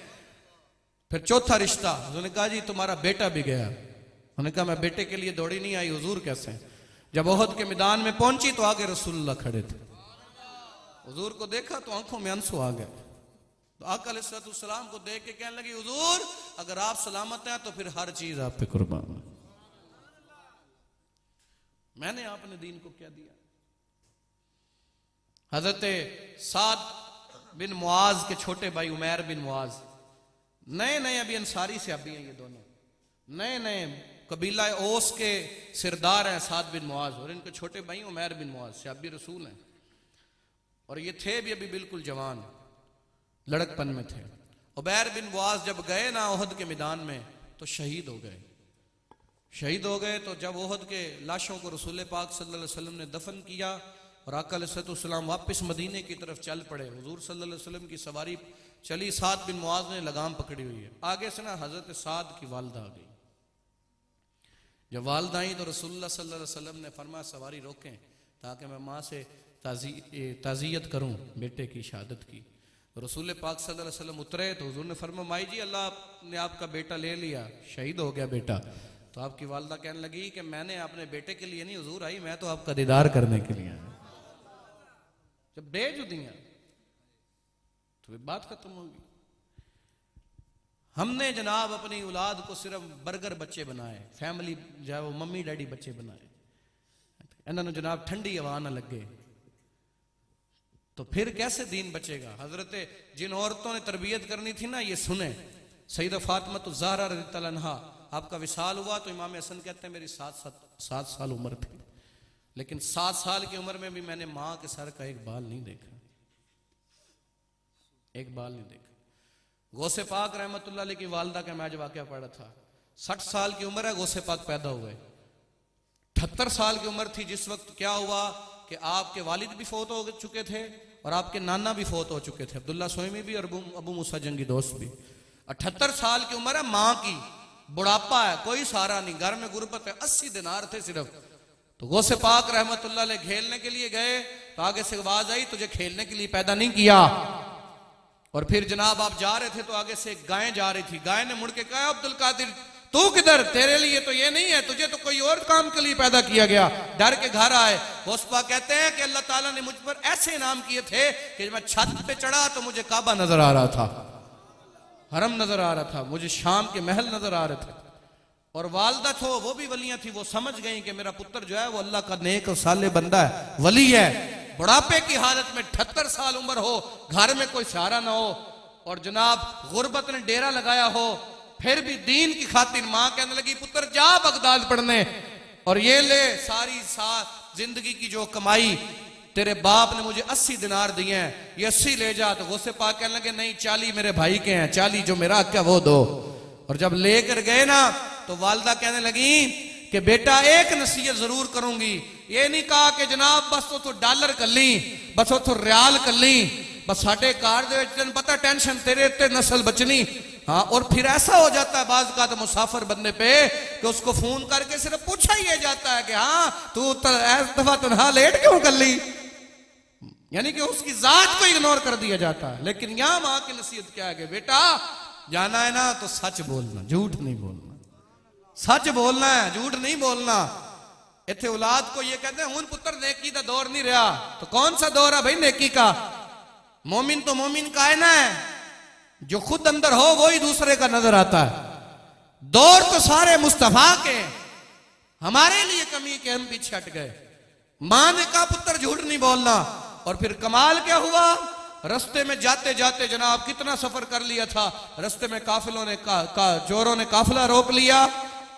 फिर चौथा रिश्ता, उन्होंने कहा जी तुम्हारा बेटा भी गया। उन्होंने कहा मैं बेटे के लिए दौड़ी नहीं आई, हुजूर कैसे हैं। जब ओहद के मैदान में पहुंची तो आगे रसूलुल्लाह खड़े थे। हुजूर को देखा तो आंखों में आंसू आ गए। तो आका अलैहिस्सलाम को देख के कहने लगी, हुजूर अगर आप सलामत हैं तो फिर हर चीज आप पे कुर्बान है। मैंने आपने दीन को क्या दिया। हजरत साद बिन मुआज के छोटे भाई उमैर बिन मुआज नए नए अभी अंसारी से अभी हैं, ये दोनों नए नए कबीला ओस के सिरदार हैं साद बिन मुआज, और इनके छोटे भाई उमैर बिन मुआज से अभी रसूल हैं। और ये थे भी अभी बिल्कुल जवान, लड़कपन में थे। उबैर बिन मुआज जब गए ना ओहद के मैदान में तो शहीद हो गए। शहीद हो गए तो जब ओहद के लाशों को रसूल पाक सल्लल्लाहु अलैहि वसल्लम ने दफन किया और आका अलैहिस्सलाम वापस मदीने की तरफ चल पड़े, हुजूर सल्लल्लाहु अलैहि वसल्लम की सवारी चली, साद बिन मुआज ने लगाम पकड़ी हुई है। आगे से ना हजरत साद की वालदा आ गई। जब वालदा आई तो रसूलुल्लाह सल्लल्लाहु अलैहि वसल्लम ने फरमाया सवारी रोकें ताकि मैं माँ से ताज़ियत करूं बेटे की शहादत की। रसूल पाक सल्लल्लाहु अलैहि वसल्लम उतरे तो हुजूर ने फरमाया माई जी अल्लाह ने आपका बेटा ले लिया, शहीद हो गया बेटा। तो आपकी वालदा कहने लगी कि मैंने अपने बेटे के लिए नहीं हुजूर आई, मैं तो आपका दीदार करने के लिए आई। जब बेजुदियां तो बात खत्म होगी। हमने जनाब अपनी औलाद को सिर्फ बर्गर बच्चे बनाए, फैमिली जो वो मम्मी डैडी बच्चे बनाए, इन्होंने जनाब ठंडी हवा ना लगे तो फिर कैसे दीन बचेगा। हजरत जिन औरतों ने तरबियत करनी थी ना, ये सुने। सईदा फातिमा तो ज़हरा रज़ियल्लाहु अन्हा आपका विसाल हुआ तो इमाम हसन कहते हैं मेरी 7 साल उम्र थी। लेकिन 7 साल की उम्र में भी मैंने माँ के सर का एक बाल नहीं देखा, एक बाल नहीं देखा। गौसे पाक रहमतुल्लाह अलैह की वालदा का मैं आज वाकया पढ़ा था। 60 साल की उम्र है, गौसे पाक पैदा हुए। 78 साल की उम्र थी जिस वक्त क्या हुआ कि आपके वालिद भी फौत हो चुके थे और आपके नाना भी फौत हो चुके थे, अब्दुल्ला सोइमी भी और अबू मूसा जंगी दोस्त भी। 78 साल की उम्र है, माँ की, बुढ़ापा है, कोई सहारा नहीं, घर में गुर्बत है, 80 दिनार थे सिर्फ। तो गौसे पाक रहमतुल्लाह अलैह खेलने के लिए गए तो आगे से आवाज आई, तुझे खेलने के लिए पैदा नहीं किया। और फिर जनाब आप जा रहे थे तो आगे से एक गाय जा रही थी, गाय ने मुड़ के कहा, अब्दुल कादिर तू किधर, तेरे लिए तो ये नहीं है, तुझे तो कोई और काम के लिए पैदा किया गया। डर के घर आए। गौसपा कहते हैं कि अल्लाह ताला ने मुझ पर ऐसे इनाम किए थे कि मैं छत पे चढ़ा तो मुझे काबा नजर आ रहा था, हरम नजर आ रहा था, मुझे शाम के महल नजर आ रहे थे। और वालदा थो वो भी वलियां थी, वो समझ गई कि मेरा पुत्र जो है वो अल्लाह का नेक और साले बंदा है, वली है। बुढ़ापे की हालत में 78 साल उम्र हो, घर में कोई सहारा ना हो और जनाब गुर्बत ने डेरा लगाया हो, फिर भी दीन की खातिर मां कहने लगी, पुत्र जा बगदाद पढ़ने और ये ले सारी जिंदगी की जो कमाई तेरे बाप ने मुझे 80 दिनार दिए हैं, ये 80 ले जा। तो गौसे पाक कहने लगे, नहीं 40 मेरे भाई के हैं, 40 जो मेरा हक है वो दो। और जब लेकर गए ना तो वालदा कहने लगी कि बेटा एक नसीहत जरूर करूंगी, ये नहीं कहा कि जनाब बस तो डॉलर कर ली, बस तो रियाल कर ली, बस साढ़े कार दे तेन पता टेंशन तेरे ते नस्ल बचनी। हाँ, और फिर ऐसा हो जाता है बाज का तो मुसाफिर बंदे पे कि उसको फोन करके सिर्फ पूछा ही जाता है कि हाँ तू इस दफा तनहा लेट क्यों कर ली, यानी कि उसकी जात को इग्नोर कर दिया जाता है। लेकिन यहां मां की नसीहत क्या है कि बेटा जाना है ना तो सच बोलना, झूठ नहीं बोलना, सच बोलना है, झूठ नहीं बोलना। इतने औलाद को ये कहते हैं हुन पुत्र नेकी का दौर नहीं रहा, तो कौन सा दौर है भाई नेकी का? मोमिन तो मोमिन का है ना, जो खुद अंदर हो वो ही दूसरे का नजर आता है। दौर तो सारे मुस्तफा के, हमारे लिए कमी के हम पीछे हट गए। मां ने कहा पुत्र झूठ नहीं बोलना। और फिर कमाल क्या हुआ, रस्ते में जाते जाते जनाब कितना सफर कर लिया था, रस्ते में काफिलों ने चोरों ने काफिला रोक लिया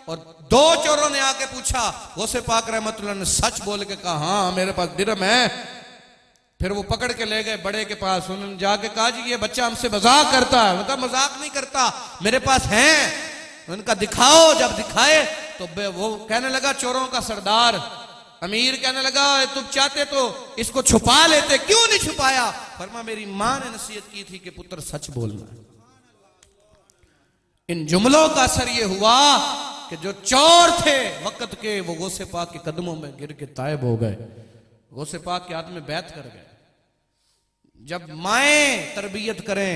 और 2 चोरों ने आके पूछा, गौसे पाक रहमतुल्लाह ने सच बोल के कहा हाँ मेरे पास दिरहम है। फिर वो पकड़ के ले गए बड़े के पास, उन्होंने जाके कहा जी ये बच्चा हमसे मजाक करता है। उनका मजाक नहीं करता, मेरे पास है। उनका दिखाओ, जब दिखाए तो वो कहने लगा चोरों का सरदार अमीर कहने लगा तुम चाहते तो इसको छुपा लेते, क्यों नहीं छुपाया? फरमा मेरी मां ने नसीहत की थी कि पुत्र सच बोलना है। इन जुमलों का असर ये हुआ कि जो चोर थे वक्त के वो गौसे पाक के कदमों में गिर के तायब हो गए, गौसे पाक के हाथ में बैत कर गए। जब माएं तरबियत करें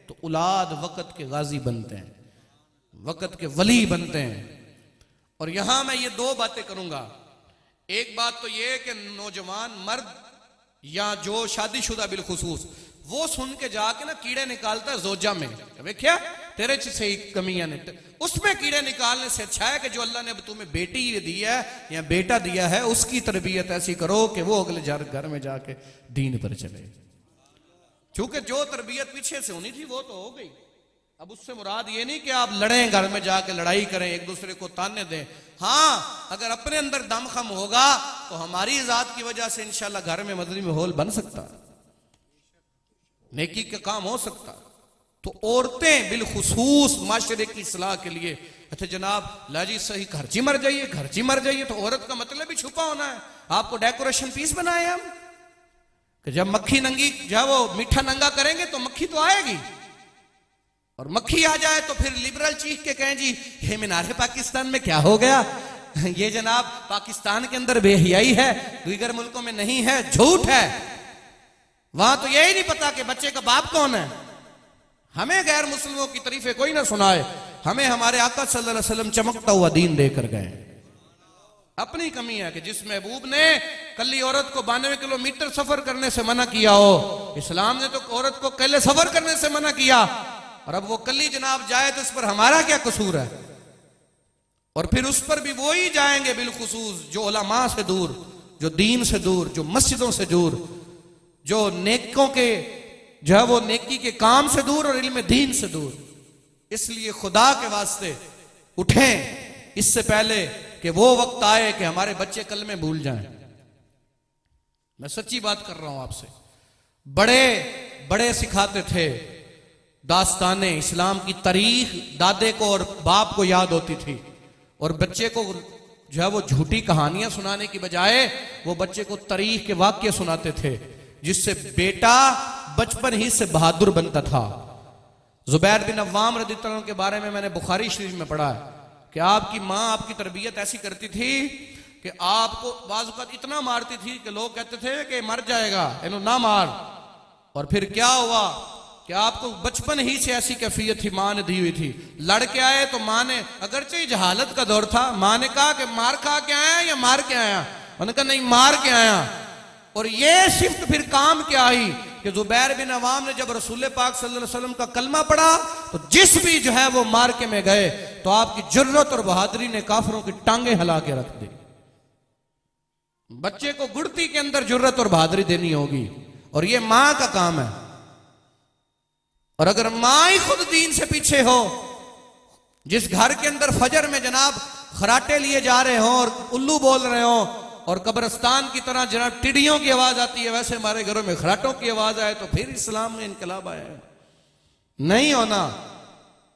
तो औलाद वक्त के गाजी बनते हैं, वक्त के वली बनते हैं। और यहां मैं ये 2 बातें करूंगा। एक बात तो ये कि नौजवान मर्द या जो शादीशुदा बिलखुसूस वो सुन के जाके ना कीड़े निकालता है जोजा में, देखिया तेरे से ही कमियां ने, उसमें कीड़े निकालने से अच्छा है कि जो अल्लाह ने अब तुम्हें बेटी दी है या बेटा दिया है उसकी तरबियत ऐसी करो कि वो अगले घर में जाके दीन पर चले। क्योंकि जो तरबियत पीछे से होनी थी वो तो हो गई। अब उससे मुराद ये नहीं कि आप लड़ें, घर में जाके लड़ाई करें, एक दूसरे को ताने दें। हाँ, अगर अपने अंदर दम खम होगा तो हमारी जात की वजह से इंशाल्लाह घर में मदनी माहौल बन सकता है, नेकी का काम हो सकता। तो औरतें बिलखुसूस माशरे की इस्लाह के लिए, अच्छा जनाब लाजी सही घरची मर जाइए, घरची मर जाइए, तो औरत का मतलब भी छुपा होना है। आपको डेकोरेशन पीस बनाए हम कि जब मक्खी नंगी जब वो मीठा नंगा करेंगे तो मक्खी तो आएगी, और मक्खी आ जाए तो फिर लिबरल चीख के कहें जी ये मीनार पाकिस्तान में क्या हो गया, ये जनाब पाकिस्तान के अंदर बेहयाई है, दीगर मुल्कों में नहीं है, झूठ है। वहां तो यही नहीं पता कि बच्चे का बाप कौन है। हमें गैर मुस्लिमों की तरीफे कोई ना सुनाए, हमें हमारे आका सल्लल्लाहु अलैहि वसल्लम चमकता हुआ दीन देकर गए। अपनी कमी है कि जिस महबूब ने कल्ली औरत को 92 किलोमीटर सफर करने से मना किया हो, इस्लाम ने तो औरत को कल्ले सफर करने से मना किया, और अब वो कल्ली जनाब जाए तो इस पर हमारा क्या कसूर है? और फिर उस पर भी वो ही जाएंगे बिलखुसूस जो उलमा से दूर, जो दीन से दूर, जो मस्जिदों से दूर, जो नेकों के जो है वो नेकी के काम से दूर और इल्म दीन से दूर। इसलिए खुदा के वास्ते उठें इससे पहले कि वो वक्त आए कि हमारे बच्चे कलमे भूल जाएं। मैं सच्ची बात कर रहा हूं आपसे। बड़े बड़े सिखाते थे, दास्ताने इस्लाम की तारीख दादे को और बाप को याद होती थी, और बच्चे को जो है वो झूठी कहानियां सुनाने की बजाय वो बच्चे को तारीख के वाक्य सुनाते थे, जिससे बेटा बचपन ही से बहादुर बनता था। जुबैर बिन अव्वाम रज़ियल्लाहु अन्हु के बारे में मैंने बुखारी शरीफ में पढ़ा है कि आपकी माँ आपकी तरबियत ऐसी करती थी कि आपको बाज़ औक़ात इतना मारती थी कि लोग कहते थे कि मर जाएगा, इन्हों ना मार। और फिर क्या हुआ कि आपको बचपन ही से ऐसी कैफियत थी, माँ ने दी हुई थी। लड़के आए तो माँ ने, अगरचे जहालत का दौर था, माँ ने कहा कि मार खा के आया या मार के आया? उन्होंने कहा नहीं, मार के आया। और ये शिफ्ट फिर काम क्या आई कि जुबैर बिन अवाम ने जब रसूल पाक सल्लल्लाहु अलैहि वसल्लम का कलमा पढ़ा तो जिस भी जो है वो मार्के में गए तो आपकी जुर्रत और बहादुरी ने काफिरों की टांगे हिला के रख दी। बच्चे को गुड़ती के अंदर जुर्रत और बहादुरी देनी होगी, और ये मां का काम है। और अगर मां ही खुद दीन से पीछे हो, जिस घर के अंदर फजर में जनाब खराटे लिए जा रहे हो और उल्लू बोल रहे हो और कब्रिस्तान की तरह जनाब टिड्डियों की आवाज आती है, वैसे हमारे घरों में खराटों की आवाज आए तो फिर इस्लाम में इनकलाब आया है? नहीं होना।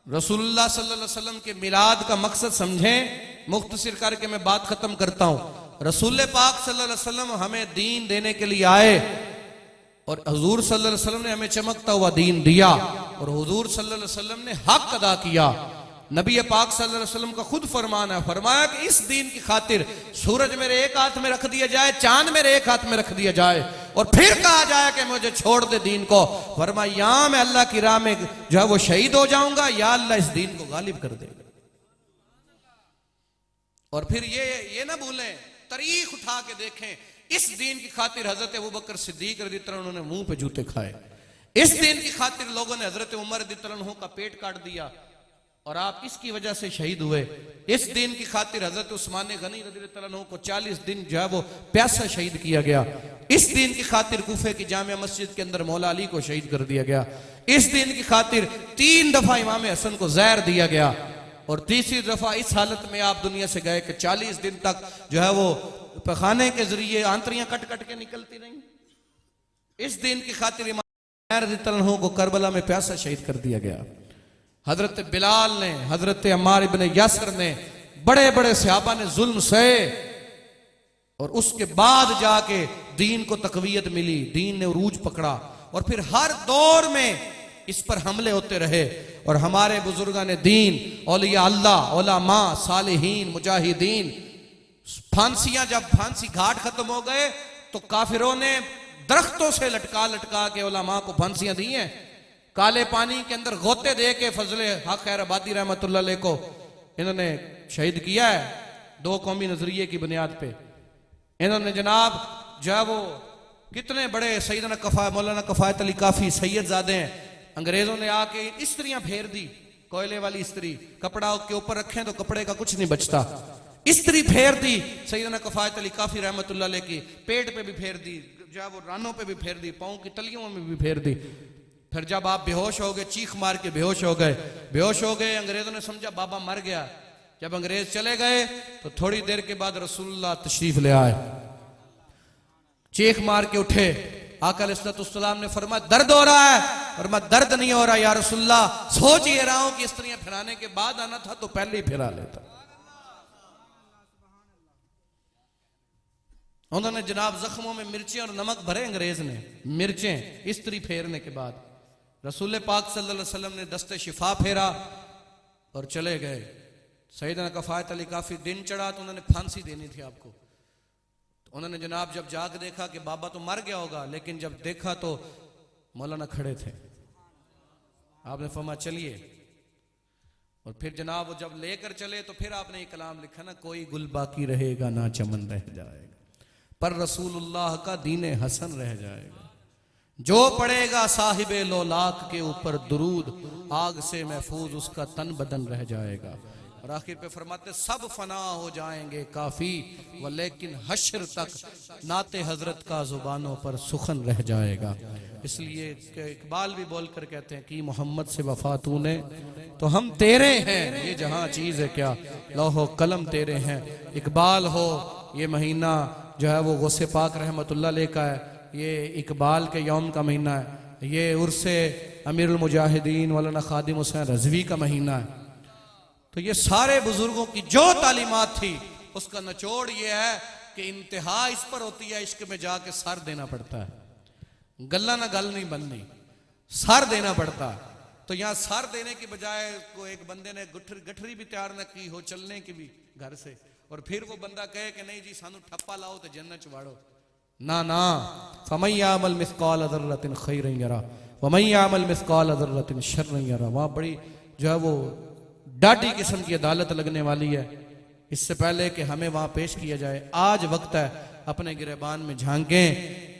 रसूलुल्लाह सल्लल्लाहु अलैहि वसल्लम के मिलाद का मकसद समझें, मुख्तसर करके मैं बात खत्म करता हूं। रसूल पाक सल्लल्लाहु अलैहि वसल्लम हमें दीन देने के लिए आए, और हुजूर सल्लल्लाहु अलैहि वसल्लम ने हमें चमकता हुआ दीन दिया, और हुजूर सल्लल्लाहु अलैहि वसल्लम ने हक अदा किया। नबी पाक सल्लल्लाहु अलैहि वसल्लम का खुद फरमान है, फरमाया कि इस दीन की खातिर सूरज मेरे एक हाथ में रख दिया जाए, चांद मेरे एक हाथ में रख दिया जाए, और फिर कहा जाए कि मुझे छोड़ दे दीन को। फरमाया या मैं अल्लाह की राह में जो है वो शहीद हो जाऊंगा, या अल्लाह इस दीन को गालिब कर देगा। और फिर ये ना भूलें, तारीख उठा के देखें, इस दीन की खातिर हजरत अबू बकर सिद्दीक रज़ियल्लाहु अन्हु उन्होंने मुंह पे जूते खाए। इस दीन की खातिर लोगों ने हजरत उमर रज़ियल्लाहु अन्हु का पेट काट दिया और आप इसकी वजह से शहीद हुए। इस दिन की खातिर हजरत उस्मान गनी रज़ियल्लाहु अन्हु को 40 दिन जो है वो प्यासा शहीद किया गया। इस दिन की खातिर कूफे की जामिया मस्जिद के अंदर मौला अली को शहीद कर दिया गया। इस दिन की खातिर 3 दफा इमाम हसन को जहर दिया गया, और तीसरी दफा इस हालत में आप दुनिया से गए कि 40 दिन तक जो है वो पखाने के जरिए आंतरियां कट कट के निकलती रही। इस दिन की खातिर इमाम रज़ियल्लाहु अन्हु को करबला में प्यासा शहीद कर दिया गया। हजरत बिलाल ने, हजरत अम्मार इब्न यासर ने, बड़े बड़े सहाबा ने जुल्म सहे, और उसके बाद जाके दीन को तकवीयत मिली, दीन ने उरूज पकड़ा। और फिर हर दौर में इस पर हमले होते रहे, और हमारे बुजुर्गों ने दीन, औलिया अल्लाह, उलमा, सालिहीन, मुजाहिदीन, जब फांसी घाट खत्म हो गए तो काफिरों ने दरख्तों से लटका लटका के उलमा को फांसियां दी हैं। काले पानी के अंदर गोते दे के फजले हक खैर आबादी रहमतुल्लाह अलैह को इन्होंने शहीद किया है, 2 कौमी नजरिए की बुनियाद पे। इन्होंने जनाब जो है वो कितने बड़े सैयदना मौलाना कफायत अली काफी सैयदजादे हैं, अंग्रेजों ने आके इस्त्रियां फेर दी, कोयले वाली इस्त्री, कपड़ा के ऊपर रखें तो कपड़े का कुछ नहीं बचता, इस्त्री फेर दी सैयदना कफायत अली काफी रहमतुल्लाह अलैह की, पेट पे भी फेर दी, जो है वो रानों पे भी फेर दी, पाँव की तलियों में भी फेर दी। फिर जब आप बेहोश हो गए, चीख मार के बेहोश हो गए, अंग्रेजों ने समझा बाबा मर गया। जब अंग्रेज चले गए तो थोड़ी देर के बाद रसूलुल्लाह तशरीफ ले आए, चीख मार के उठे। आका अलैहिस्सलाम ने फरमाया दर्द हो रहा है? फरमाया दर्द नहीं हो रहा या रसूलुल्लाह, सोच ये रहा हूं कि स्त्रियां फिराने के बाद आना था तो पहले ही फिरा लेता। उन्होंने जनाब जख्मों में मिर्चें और नमक भरे, अंग्रेज ने मिर्चें इस्त्री फेरने के बाद रसूल पाक सल्लल्लाहु अलैहि वसल्लम ने दस्ते शिफा फेरा और चले गए। सैयदना कफायत अली काफी दिन चढ़ा तो उन्होंने फांसी देनी थी आपको। तो उन्होंने जनाब जब जाग देखा कि बाबा तो मर गया होगा, लेकिन जब देखा तो मौलाना खड़े थे। आपने फरमाया चलिए, और फिर जनाब जब लेकर चले तो फिर आपने ये कलाम लिखा ना, कोई गुल बाकी रहेगा ना चमन रह जाएगा, पर रसूलुल्लाह का दीन हसन रह जाएगा। जो पढ़ेगा साहिबे लोलाक के ऊपर दुरूद, आग से महफूज उसका तन बदन रह जाएगा। और आखिर पे फरमाते सब फना हो जाएंगे काफी, व लेकिन हश्र तक नाते हजरत का जुबानों पर सुखन रह जाएगा। इसलिए इकबाल भी बोलकर कहते हैं कि मोहम्मद से वफा तूने तो हम तेरे हैं, ये जहां चीज है क्या, लौहो कलम तेरे हैं। इकबाल हो ये महीना जो है वो गौसे पाक रहमतुल्लाह अलैह का है, ये इकबाल के यौम का महीना है, ये उर्से अमीरुल मुजाहिदीन मौलाना खादिम हुसैन रज़वी का महीना है। तो ये सारे बुजुर्गों की जो तालीमात थी उसका निचोड़ ये है कि इंतहा इस पर होती है, इश्क में जाके सर देना पड़ता है, गल्ला ना गल नहीं बननी, सर देना पड़ता है। तो यहाँ सर देने की बजाय को एक बंदे ने गठरी भी तैयार न की हो चलने की भी घर से, और फिर वो बंदा कहे कि नहीं जी सानू ठप्पा लाओ तो जन्नत चवाड़ो, ना ना। फमन यामल मिस्काल ज़र्रतिन खैरन यरा वमन यामल मिस्काल ज़र्रतिन शर्रन यरा। वहाँ बड़ी जो है वो डाढ़ी किस्म की अदालत लगने वाली है। इससे पहले कि हमें वहां पेश किया जाए, आज वक्त है अपने गिरेबान में झांकें।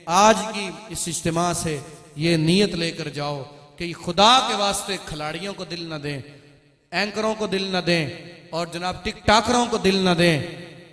आज की इस इज्तिमा से ये नीयत लेकर जाओ कि खुदा के वास्ते खिलाड़ियों को दिल न दें, एंकरों को दिल न दें, और जनाब टिक टाकरों को दिल न दें,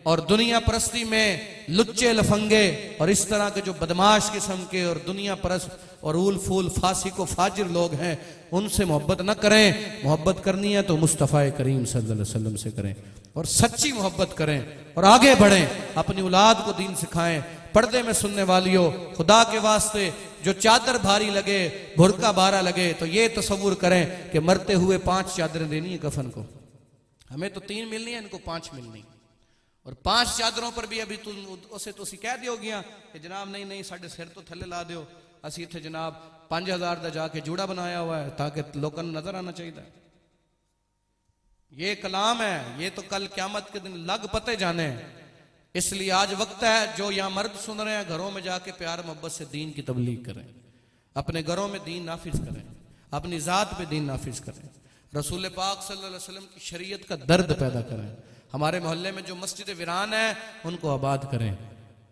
और दुनिया परस्ती में लुच्चे लफंगे और इस तरह के जो बदमाश किस्म के और दुनिया परस्त और उल फूल फासिक व फाजिर लोग हैं उनसे मोहब्बत न करें। मोहब्बत करनी है तो मुस्तफ़ा करीम सल्लल्लाहु अलैहि वसल्लम से करें, और सच्ची मोहब्बत करें, और आगे बढ़ें, अपनी औलाद को दीन सिखाएं। पर्दे में सुनने वालियों, खुदा के वास्ते जो चादर भारी लगे, भुरका भारा लगे, तो ये तसव्वुर करें कि मरते हुए 5 चादरें देनी है कफन को। हमें तो 3 मिलनी है, इनको 5 मिलनी, और 5 चादरों पर भी अभी उसे तुसी कह दियोगियां कि जनाब नहीं नहीं साढ़े सिर तो थले ला दियो, असी इत्थे जनाब 5000 का जाके जूड़ा बनाया हुआ है ताकि लोगों को नजर आना चाहिए। ये कलाम है, ये तो कल क़यामत के दिन लग पते जाने हैं। इसलिए आज वक्त है, जो यहाँ मर्द सुन रहे हैं घरों में जाके प्यार मोहब्बत से दीन की तबलीग करें, अपने घरों में दीन नाफिज करें, अपनी जात पे दीन नाफिज करें, रसूल पाक सल्लल्लाहु अलैहि वसल्लम की शरीयत का दर्द पैदा करें। हमारे मोहल्ले में जो मस्जिद वीरान है उनको आबाद करें,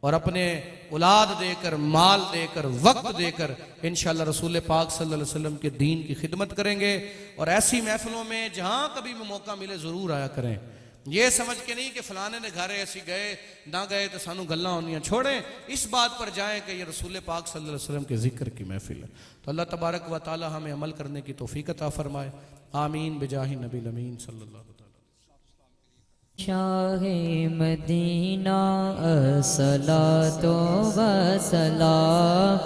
और अपने औलाद देकर, माल देकर, वक्त देकर इंशाअल्लाह रसूल पाक सल्लल्लाहु अलैहि वसल्लम के दीन की खिदमत करेंगे। और ऐसी महफिलों में जहां कभी भी मौका मिले जरूर आया करें, ये समझ के नहीं कि फलाने ने घर ऐसी गए ना गए तो सानू गल्ला होनियां, छोड़ें, इस बात पर जाएं कि ये रसूल पाक सल्लल्लाहु अलैहि वसल्लम के जिक्र की महफिल है। तो अल्लाह तबारक व तआला हमें अमल करने की तौफीक अता फरमाए। आमीन बिजाहि नबी अमीन सल्लल्लाहु शाहे मदीना अस्सलातो व सलाम।